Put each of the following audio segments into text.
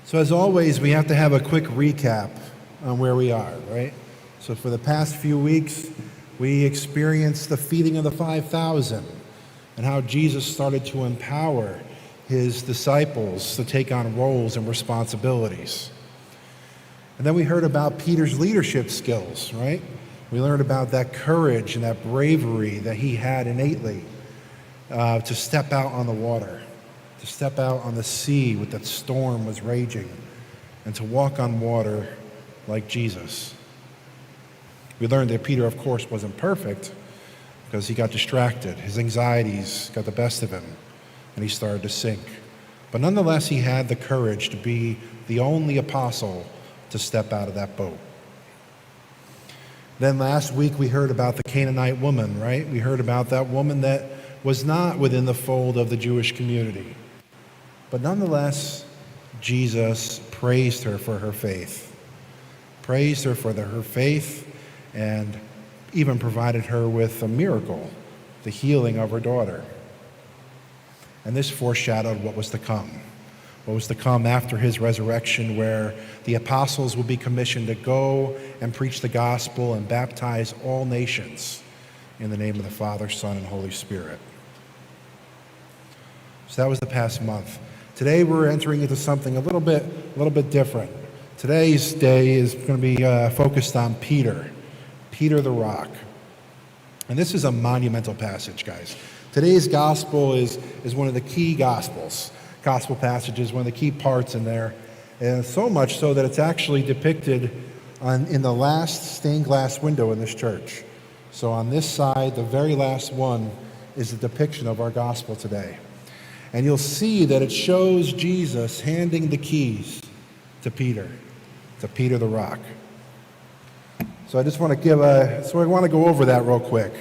So as always, we have to have a quick recap on where we are, right? So for the past few weeks, we experienced the feeding of the 5,000 and how Jesus started to empower his disciples to take on roles and responsibilities. And then we heard about Peter's leadership skills, right? We learned about that courage and that bravery that he had innately to step out on the water, to step out on the sea when that storm was raging, and to walk on water like Jesus. We learned that Peter, of course, wasn't perfect because he got distracted. His anxieties got the best of him, and he started to sink. But nonetheless, he had the courage to be the only apostle to step out of that boat. Then last week we heard about the Canaanite woman, right? We heard about that woman that was not within the fold of the Jewish community. But nonetheless, Jesus praised her for her faith. Praised her for her faith and even provided her with a miracle, the healing of her daughter. And this foreshadowed what was to come. What was to come after his resurrection, where the apostles will be commissioned to go and preach the gospel and baptize all nations in the name of the Father, Son, and Holy Spirit. So that was the past month. Today we're entering into something a little bit different. Today's day is going to be focused on Peter the rock. And this is a monumental passage, guys. Today's gospel is one of the key gospel passages, one of the key parts in there, and so much so that it's actually depicted in the last stained glass window in this church. So on this side, the very last one, is a depiction of our gospel today. And you'll see that it shows Jesus handing the keys to Peter the rock. So I just want to go over that real quick,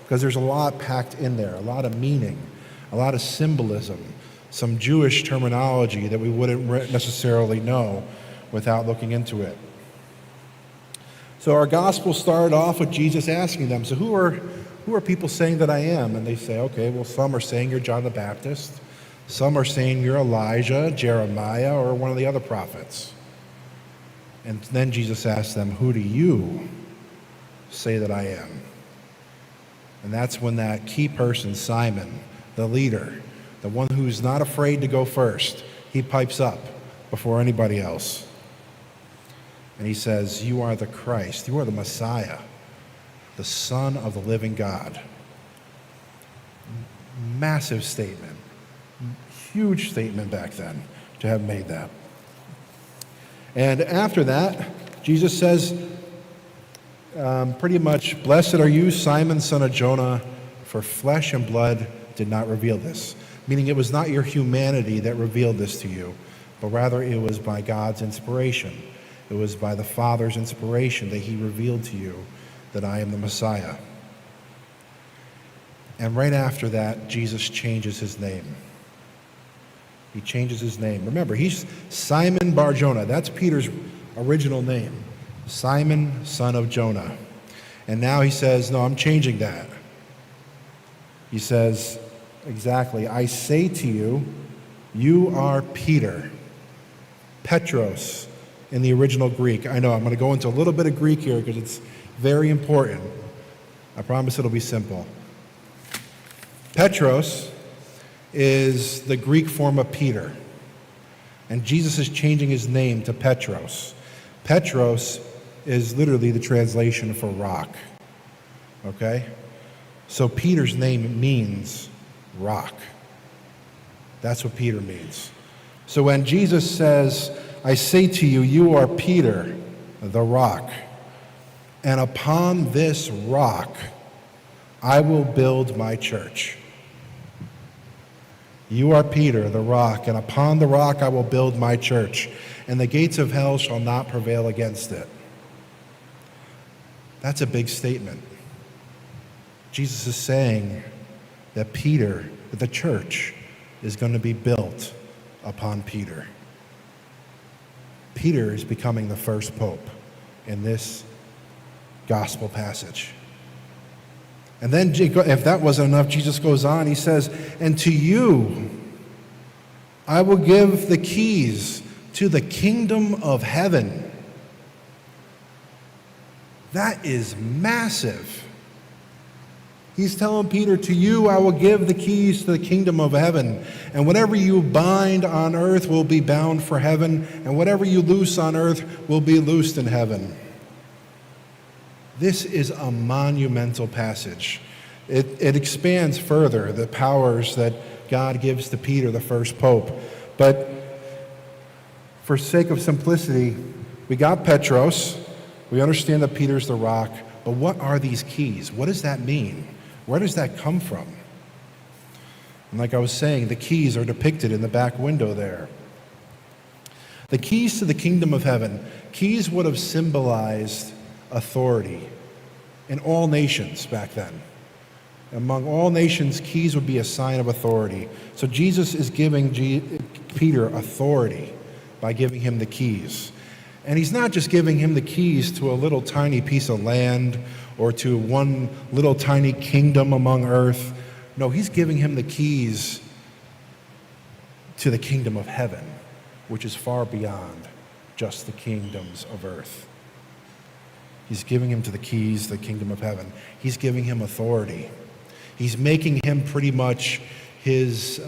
because there's a lot packed in there, a lot of meaning, a lot of symbolism, some Jewish terminology that we wouldn't necessarily know without looking into it. So our gospel started off with Jesus asking them, so who are people saying that I am? And they say, okay, well, some are saying you're John the Baptist. Some are saying you're Elijah, Jeremiah, or one of the other prophets. And then Jesus asks them, who do you say that I am? And that's when that key person, Simon, the leader, the one who's not afraid to go first, he pipes up before anybody else. And he says, you are the Christ, you are the Messiah, the Son of the living God. Massive statement. Huge statement back then to have made that. And after that, Jesus says, pretty much, blessed are you, Simon, son of Jonah, for flesh and blood did not reveal this. Meaning it was not your humanity that revealed this to you, but rather it was by God's inspiration. It was by the Father's inspiration that he revealed to you that I am the Messiah. And right after that, Jesus changes his name. He changes his name. Remember, he's Simon Bar Jonah. That's Peter's original name. Simon, son of Jonah. And now he says, no, I'm changing that. He says, exactly, I say to you, you are Peter. Petros in the original Greek. I know, I'm going to go into a little bit of Greek here because it's very important. I promise it'll be simple. Petros is the Greek form of Peter. And Jesus is changing his name to Petros. Petros is literally the translation for rock. Okay? So Peter's name means rock. That's what Peter means. So when Jesus says, I say to you, you are Peter, the rock, and upon this rock I will build my church. You are Peter, the rock, and upon the rock I will build my church, and the gates of hell shall not prevail against it. That's a big statement. Jesus is saying that that the church is going to be built upon Peter. Peter is becoming the first pope in this gospel passage. And then, if that wasn't enough, Jesus goes on, he says, and to you I will give the keys to the kingdom of heaven. That is massive. He's telling Peter, to you I will give the keys to the kingdom of heaven, and whatever you bind on earth will be bound for heaven, and whatever you loose on earth will be loosed in heaven. This is a monumental passage. It expands further the powers that God gives to Peter, the first pope. But for sake of simplicity, we got Petros. We understand that Peter's the rock. But what are these keys? What does that mean? Where does that come from? And like I was saying, the keys are depicted in the back window there. The keys to the kingdom of heaven. Keys would have symbolized authority in all nations back then. Among all nations, keys would be a sign of authority. So Jesus is giving Peter authority by giving him the keys. And he's not just giving him the keys to a little tiny piece of land or to one little tiny kingdom among earth. No, he's giving him the keys to the kingdom of heaven, which is far beyond just the kingdoms of earth. He's giving him to the keys to the kingdom of heaven. He's giving him authority. He's making him pretty much his,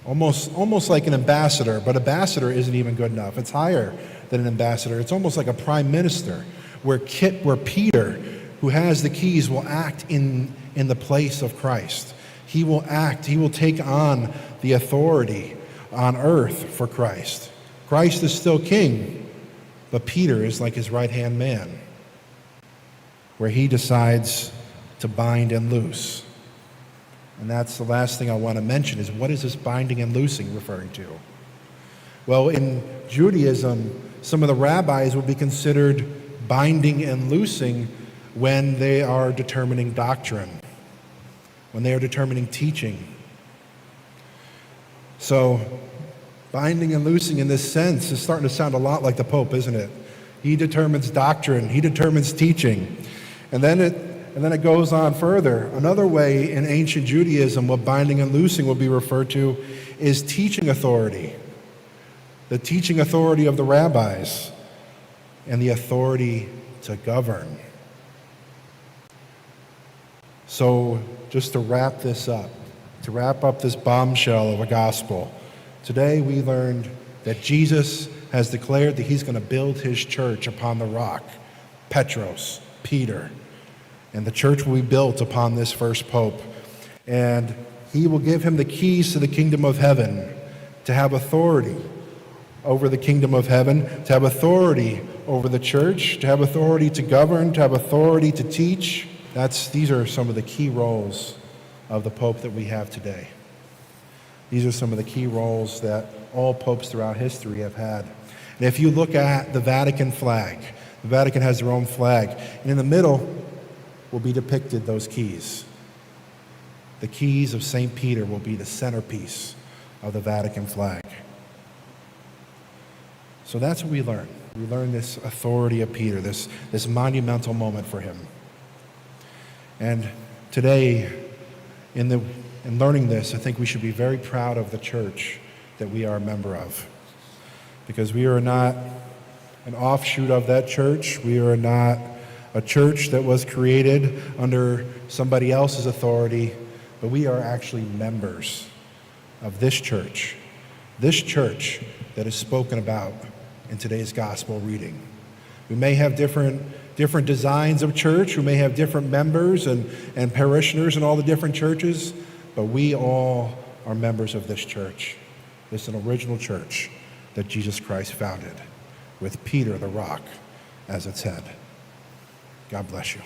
almost like an ambassador, but ambassador isn't even good enough. It's higher than an ambassador. It's almost like a prime minister, where Peter, who has the keys, will act in the place of Christ. He will act, he will take on the authority on earth for Christ. Christ is still king, but Peter is like his right-hand man, where he decides to bind and loose. And that's the last thing I want to mention, is what is this binding and loosing referring to? Well, in Judaism, some of the rabbis would be considered binding and loosing when they are determining doctrine, when they are determining teaching. So binding and loosing in this sense is starting to sound a lot like the Pope, isn't it? He determines doctrine, he determines teaching. And then it goes on further. Another way in ancient Judaism what binding and loosing will be referred to is teaching authority. The teaching authority of the rabbis and the authority to govern. So just to wrap this up, to wrap up this bombshell of a gospel, today we learned that Jesus has declared that he's going to build his church upon the rock, Petros, Peter. And the church will be built upon this first pope. And he will give him the keys to the kingdom of heaven, to have authority over the kingdom of heaven, to have authority over the church, to have authority to govern, to have authority to teach. These are some of the key roles of the pope that we have today. These are some of the key roles that all popes throughout history have had. And if you look at the Vatican flag, the Vatican has their own flag, and in the middle will be depicted those keys. The keys of St. Peter will be the centerpiece of the Vatican flag. So that's what we learn. We learn this authority of Peter, this monumental moment for him. And today, in learning this, I think we should be very proud of the church that we are a member of. Because we are not an offshoot of that church. We are not a church that was created under somebody else's authority, but we are actually members of this church that is spoken about in today's gospel reading. We may have different designs of church, we may have different members and parishioners in all the different churches, but we all are members of this church. This is an original church that Jesus Christ founded, with Peter the rock as its head. God bless you.